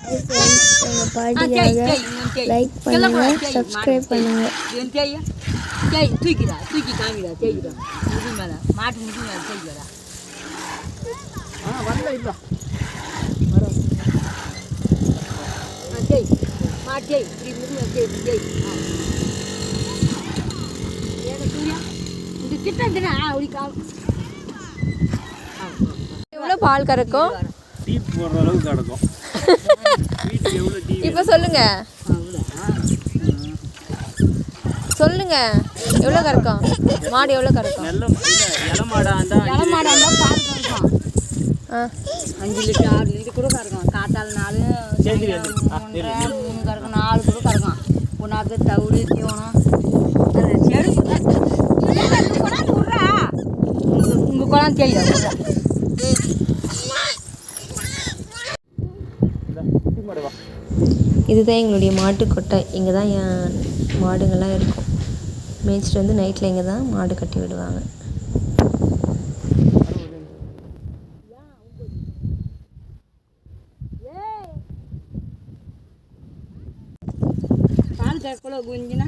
எங்கள் பாட்டிக்காக லைக் பண்ணுங்கள், சப்ஸ்கிரைப் பண்ணுங்கள். தூக்கிடா தூக்கி காமிடா தேய்க்கிறா முடி மேலே மாட்டு முடி மேலே தேய்க்கிறா வரல இல்லை வரும் தேய் மாட்டு தேய் இப்படி முடி மேலே தேய் தேய் ஏன்னா சூர்யா இந்த திட்டா அப்படி எவ்வளோ பால் கறக்கும்? டீப் போடுற அளவுக்கு கிடக்கும். இப்போ சொல்லுங்க சொல்லுங்க எவ்வளோ கறக்கும் மாடு? எவ்வளோ கறக்கும்? இளமாடா இருந்தால் பால் கறக்கும் 5 லிட்டர் 6 லிட்டர் கூட கறக்கும். காத்தால் 4 3 கறக்கும் 4 கூட கறக்கும். புண்ணாக்கு தவிடு தீவனம் செடு விட்றா உங்கள் குழந்தை தெரியுதா? இதுதான் எங்களுடைய மாட்டு கொட்டை. இங்கே தான் என் மாடுங்கள்லாம் இருக்கும். மேய்ச்சிட்டு வந்து நைட்டில் இங்கே தான் மாடு கட்டி விடுவாங்க. பால் கறக்கல குஞ்சினா